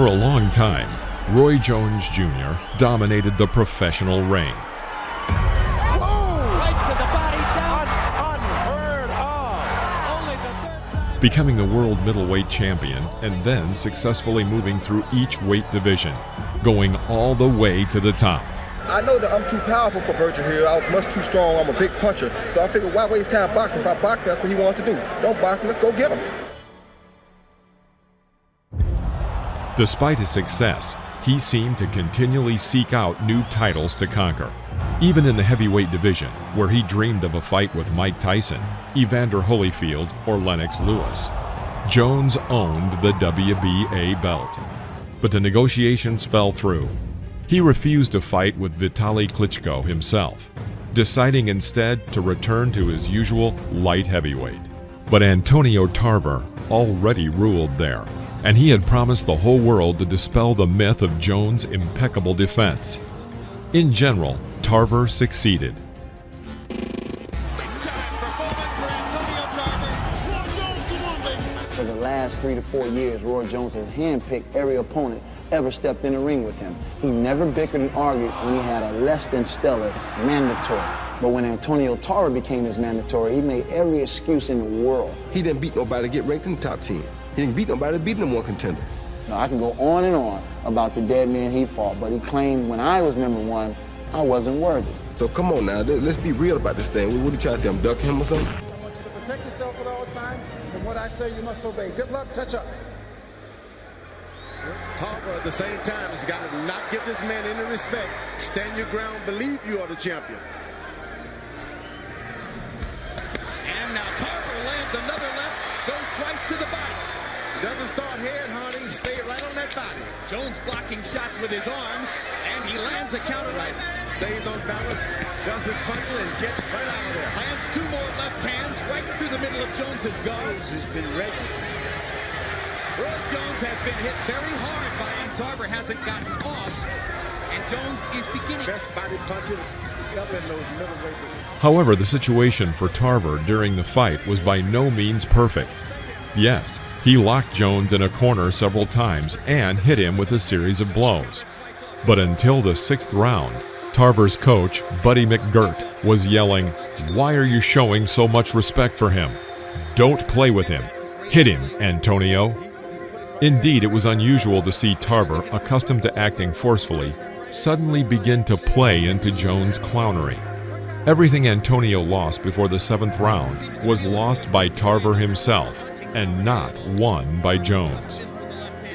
For a long time, Roy Jones Jr. dominated the professional ring. Becoming the world middleweight champion and then successfully moving through each weight division, going all the way to the top. I know that I'm too powerful for Virgil here. I'm much too strong. I'm a big puncher. So I figured, why waste time boxing? If I box, that's what he wants to do. Don't box him. Let's go get him. Despite his success, he seemed to continually seek out new titles to conquer. Even in the heavyweight division, where he dreamed of a fight with Mike Tyson, Evander Holyfield, or Lennox Lewis, Jones owned the WBA belt. But the negotiations fell through. He refused to fight with Vitaly Klitschko himself, deciding instead to return to his usual light heavyweight. But Antonio Tarver already ruled there, and he had promised the whole world to dispel the myth of Jones' impeccable defense. In general, Tarver succeeded. For the last 3 to 4 years, Roy Jones has handpicked every opponent ever stepped in the ring with him. He never bickered and argued when he had a less than stellar mandatory. But when Antonio Tarver became his mandatory, he made every excuse in the world. He didn't beat nobody to get ranked in the top 10. He didn't beat nobody to beat number one contender. Now, I can go on and on about the dead man he fought, but he claimed when I was number one, I wasn't worthy. So come on now, let's be real about this thing. What are you trying to say, I'm ducking him or something? I want you to protect yourself at all times, and what I say you must obey. Good luck, touch up. Tarver at the same time has got to not give this man any respect. Stand your ground, believe you are the champion. And now Tarver lands another left, goes twice to the body. Doesn't start head hunting, stay right on that body. Jones blocking shots with his arms, and he lands a counter right. Stays on balance, does his puncher, and gets right out of there. Lands 2 more left hands right through the middle of Jones's guard. Jones has been ready. Roy Jones has been hit very hard by him. Tarver hasn't gotten off, and Jones is beginning. Best body punches up in those middleweight. However, the situation for Tarver during the fight was by no means perfect. Yes, he locked Jones in a corner several times and hit him with a series of blows. But until the 6th round, Tarver's coach, Buddy McGirt, was yelling, "Why are you showing so much respect for him? Don't play with him. Hit him, Antonio." Indeed, it was unusual to see Tarver, accustomed to acting forcefully, suddenly begin to play into Jones' clownery. Everything Antonio lost before the 7th round was lost by Tarver himself, and not won by Jones.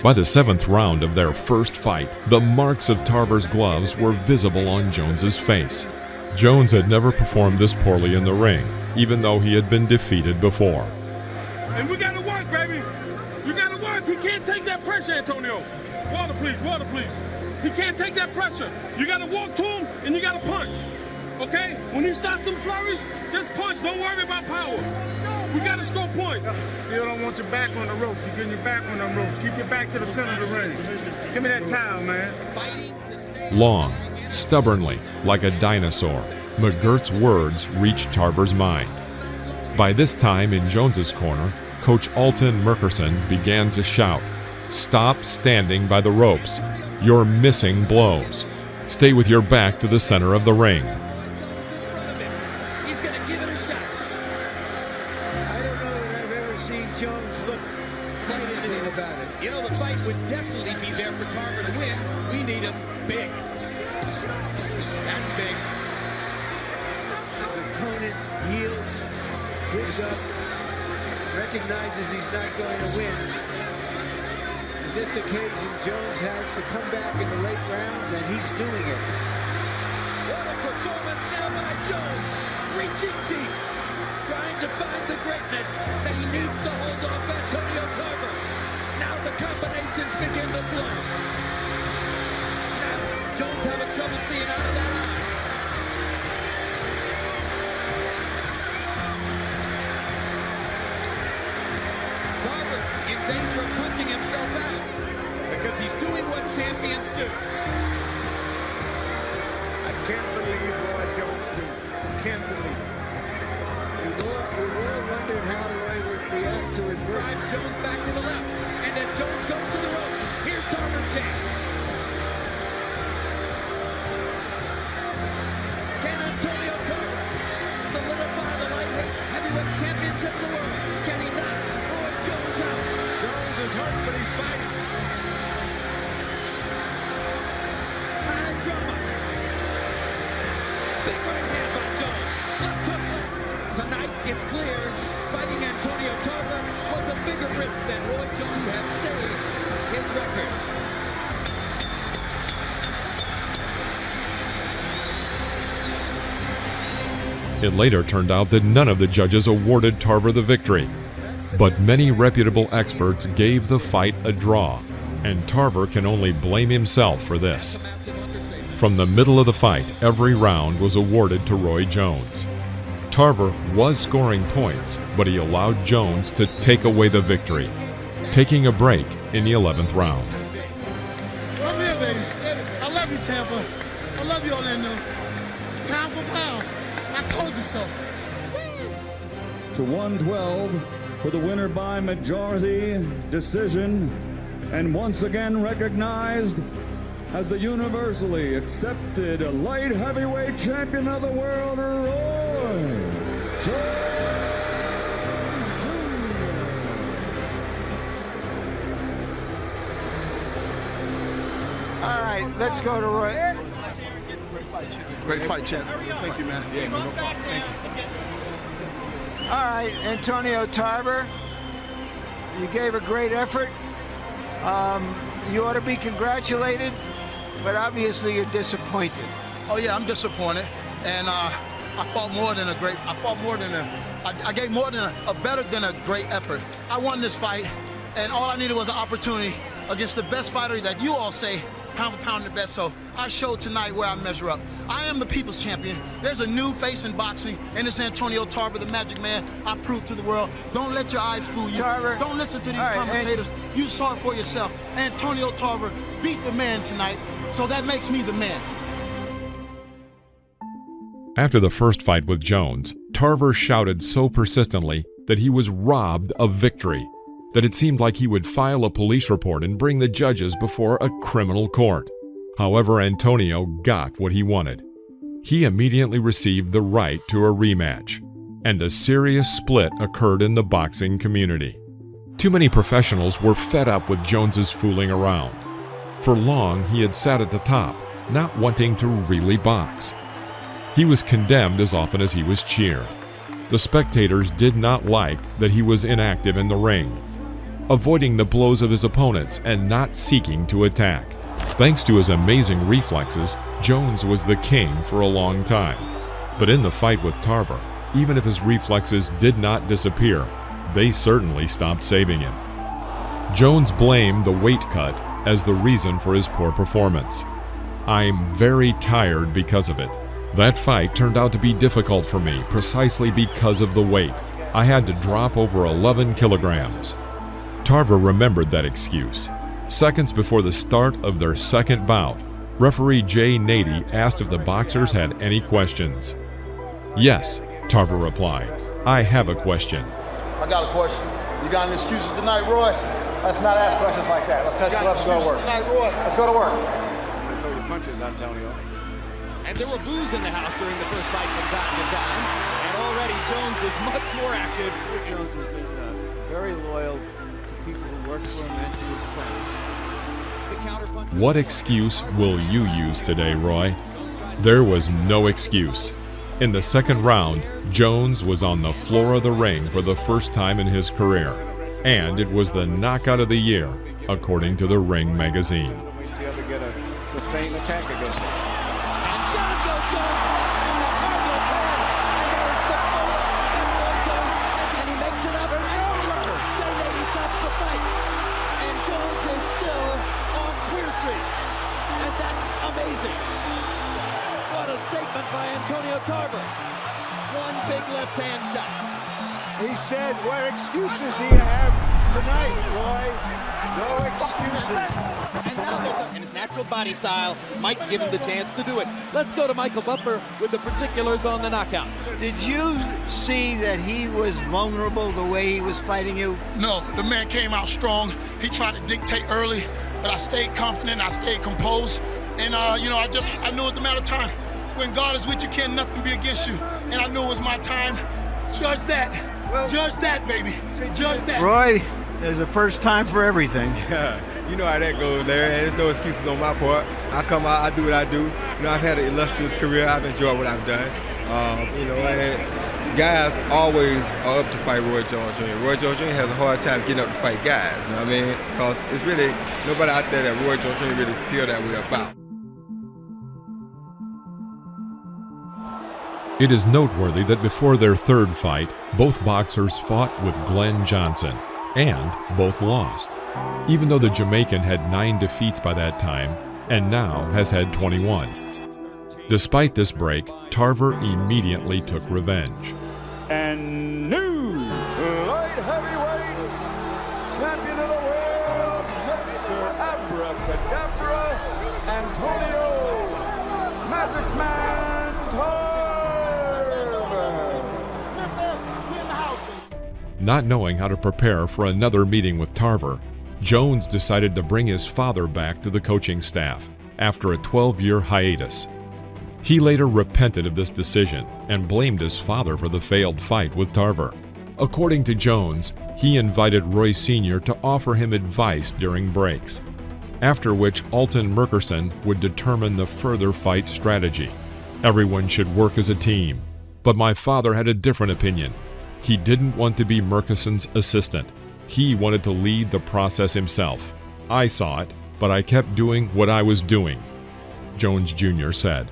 By the 7th round of their first fight, the marks of Tarver's gloves were visible on Jones's face. Jones had never performed this poorly in the ring, even though he had been defeated before. And we gotta work, baby. You gotta work. He can't take that pressure, Antonio. Water, please. Water, please. He can't take that pressure. You gotta walk to him, and you gotta punch. Okay? When he starts to flourish, just punch. Don't worry about power. We got to score points. Still don't want your back on the ropes. You're getting your back on the ropes. Keep your back to the center of the ring. Give me that towel, man. Long, stubbornly, like a dinosaur, McGirt's words reached Tarver's mind. By this time, in Jones's corner, Coach Alton Merkerson began to shout, "Stop standing by the ropes. You're missing blows. Stay with your back to the center of the ring." He's going to give it a shot. I don't know that I've ever seen Jones look quite anything about it. You know, the fight would definitely be there for Tarver to win. We need him big. That's big. His opponent yields, gives up, recognizes he's not going to win. On this occasion, Jones has to come back in the late rounds, and he's doing it. What a performance now by Jones. Reaching deep. Trying to find the greatness that he needs to hold off Antonio Tarver. Now the combinations begin to flow. Now Jones having trouble seeing out of that eye. Tarver in danger of punching himself out because he's doing what champions do. I can't believe Roy Jones, too. Can't believe it. We all wondered how Roy would react to adversity. Drives Jones back to the left. And as Jones goes to the ropes, here's Tarver championship of the world. Can he knock Roy Jones out? Jones is hurt, but he's fighting. High drama. Big right hand by Jones. Left hook. Tonight, it's clear fighting Antonio Tarver was a bigger risk than Roy Jones to have saved his record. It later turned out that none of the judges awarded Tarver the victory, but many reputable experts gave the fight a draw, and Tarver can only blame himself for this. From the middle of the fight, every round was awarded to Roy Jones. Tarver was scoring points, but he allowed Jones to take away the victory, taking a break in the 11th round. I'm here, baby. I love you, Tampa. I love you, Orlando. Pound for pound. I told you so. To 112 for the winner by majority decision, and once again recognized as the universally accepted light heavyweight champion of the world, Roy Jones Jr. All right, let's go to Roy. Great fight, champ. Thank you, man. Yeah, no problem. Thank you. All right, Antonio Tarver, you gave a great effort. You ought to be congratulated, but obviously you're disappointed. Oh yeah, I'm disappointed, and I gave more than a better than a great effort. I won this fight, and all I needed was an opportunity against the best fighter that you all say pound for pound the best. So I showed tonight where I measure up. I am the people's champion. There's a new face in boxing, and it's Antonio Tarver, the Magic Man. I proved to the world. Don't let your eyes fool you. Tarver. Don't listen to these commentators. You saw it for yourself. Antonio Tarver beat the man tonight, so that makes me the man. After the first fight with Jones, Tarver shouted so persistently that he was robbed of victory, that it seemed like he would file a police report and bring the judges before a criminal court. However, Antonio got what he wanted. He immediately received the right to a rematch, and a serious split occurred in the boxing community. Too many professionals were fed up with Jones's fooling around. For long, he had sat at the top, not wanting to really box. He was condemned as often as he was cheered. The spectators did not like that he was inactive in the ring, avoiding the blows of his opponents and not seeking to attack. Thanks to his amazing reflexes, Jones was the king for a long time. But in the fight with Tarver, even if his reflexes did not disappear, they certainly stopped saving him. Jones blamed the weight cut as the reason for his poor performance. "I'm very tired because of it. That fight turned out to be difficult for me precisely because of the weight. I had to drop over 11 kilograms. Tarver remembered that excuse. Seconds before the start of their second bout, referee Jay Nady asked if the boxers had any questions. "Yes," Tarver replied. "I have a question." I got a question. You got any excuses tonight, Roy? Let's not ask questions like that. Let's touch gloves and go to work. Tonight, Roy. Let's go to work. I throw your punches, Antonio. And there were boos in the house during the first fight from time to time. And already Jones is much more active. Jones has been very loyal to people who work for him and to his friends. What excuse will you use today, Roy? There was no excuse. In the second round, Jones was on the floor of the ring for the first time in his career, and it was the knockout of the year, according to the Ring magazine. We still to get a sustained attack against him. And down goes Jones. And the hard will come. And there is the post. And Roy Jones. And he makes it up. It's over. Jay Nady stops the fight. And Jones is still on Queer Street. And that's amazing. What a statement by Antonio Tarver. One big left hand shot. He said, what excuses do you have tonight, Roy? No excuses. And now in his natural body style, Mike give him the chance to do it. Let's go to Michael Buffer with the particulars on the knockout. Did you see that he was vulnerable the way he was fighting you? No, the man came out strong. He tried to dictate early, but I stayed confident, I stayed composed. And, I knew it was a matter of time. When God is with you, can nothing be against you. And I knew it was my time. Judge that. Judge that, baby. Judge that. Roy, there's a first time for everything. You know how that goes there, and there's no excuses on my part. I come out, I do what I do. You know, I've had an illustrious career. I've enjoyed what I've done. You know, and guys always are up to fight Roy Jones Jr. Roy Jones Jr. has a hard time getting up to fight guys, you know what I mean? Because it's really nobody out there that Roy Jones Jr. really feel that way about. It is noteworthy that before their third fight, both boxers fought with Glenn Johnson, and both lost, even though the Jamaican had 9 defeats by that time and now has had 21. Despite this break, Tarver immediately took revenge. And new light heavyweight champion of the world, Mr. Abracadabra, Antonio Magic Man Tarver. Not knowing how to prepare for another meeting with Tarver, Jones decided to bring his father back to the coaching staff after a 12-year hiatus. He later repented of this decision and blamed his father for the failed fight with Tarver. According to Jones, he invited Roy Sr. to offer him advice during breaks, after which Alton Murkerson would determine the further fight strategy. Everyone should work as a team, but my father had a different opinion. He didn't want to be Murkerson's assistant. He wanted to lead the process himself. I saw it, but I kept doing what I was doing, Jones Jr. said.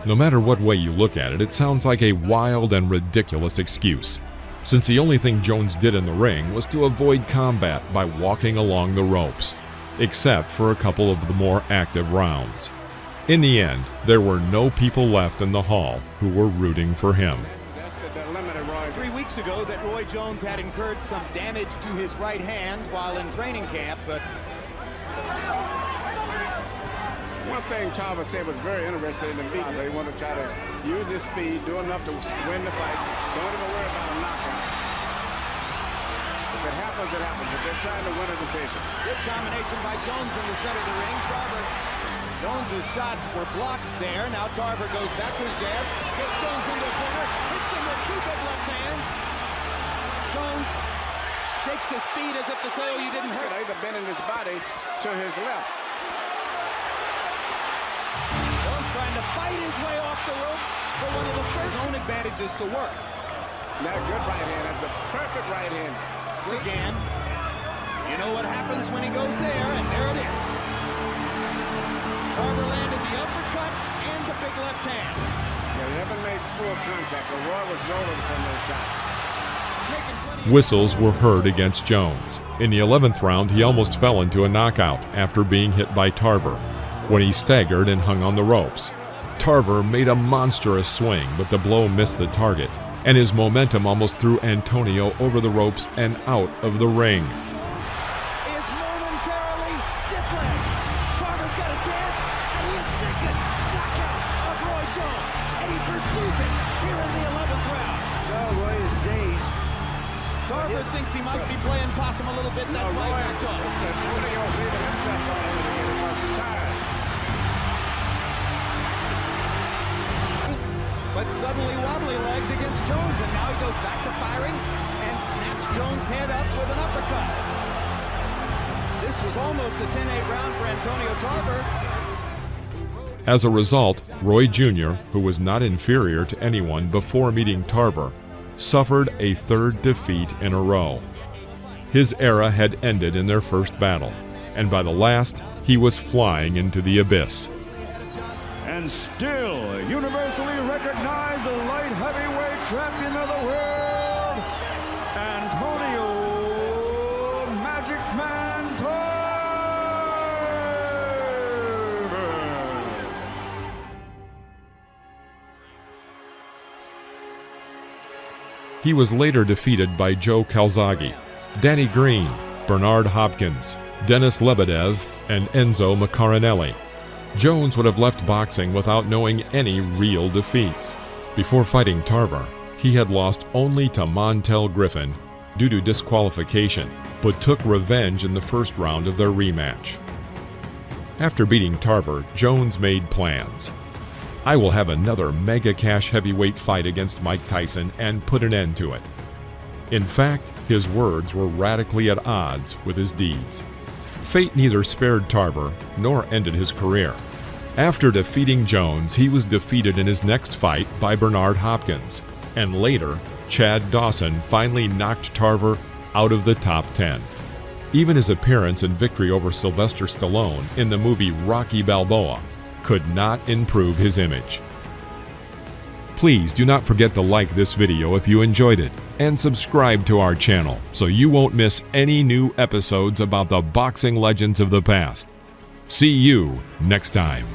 No matter what way you look at it, it sounds like a wild and ridiculous excuse, since the only thing Jones did in the ring was to avoid combat by walking along the ropes, except for a couple of the more active rounds. In the end, there were no people left in the hall who were rooting for him. 3 weeks ago that Roy Jones had incurred some damage to his right hand while in training camp, but one thing Tarver said was very interesting in the meeting. They want to try to use his speed, do enough to win the fight. Don't even worry about a knockout. If it happens, it happens. But they're trying to win a decision. Good combination by Jones in the center of the ring. Tarver, Jones's shots were blocked there. Now Tarver goes back to his jab, gets Jones into the corner, hits him with 2 big left hands. Jones shakes his feet as if to say, oh, you didn't hurt. Either bending his body to his left. Trying to fight his way off the ropes for one of the first own advantages to work. Now good right hand, that's the perfect right hand. Again, you know what happens when he goes there, and there it is. Tarver landed the uppercut and the big left hand. Yeah, they haven't made full contact, but Roy was rolling from those shots. Whistles were heard against Jones. In the 11th round, he almost fell into a knockout after being hit by Tarver, when he staggered and hung on the ropes. Tarver made a monstrous swing, but the blow missed the target, and his momentum almost threw Antonio over the ropes and out of the ring. Is momentarily stiff-legged. Tarver's got a dance, and he is second knockout of Roy Jones, and he pursues it here in the 11th round. Well, Roy is dazed. Tarver thinks he might be playing possum a little bit. That's why he backed off. Antonio's leaving himself on him because he's tired. But suddenly wobbly-legged against Jones, and now he goes back to firing and snaps Jones' head up with an uppercut. This was almost a 10-8 round for Antonio Tarver. As a result, Roy Jr., who was not inferior to anyone before meeting Tarver, suffered a 3rd defeat in a row. His era had ended in their first battle, and by the last, he was flying into the abyss. And still universally recognized the light heavyweight champion of the world, Antonio Magic Man Tarver. He was later defeated by Joe Calzaghe, Danny Green, Bernard Hopkins, Dennis Lebedev, and Enzo Macarinelli. Jones would have left boxing without knowing any real defeats. Before fighting Tarver, he had lost only to Montel Griffin due to disqualification, but took revenge in the first round of their rematch. After beating Tarver, Jones made plans. I will have another mega cash heavyweight fight against Mike Tyson and put an end to it. In fact, his words were radically at odds with his deeds. Fate neither spared Tarver nor ended his career. After defeating Jones, he was defeated in his next fight by Bernard Hopkins, and later, Chad Dawson finally knocked Tarver out of the top 10. Even his appearance and victory over Sylvester Stallone in the movie Rocky Balboa could not improve his image. Please do not forget to like this video if you enjoyed it, and subscribe to our channel so you won't miss any new episodes about the boxing legends of the past. See you next time.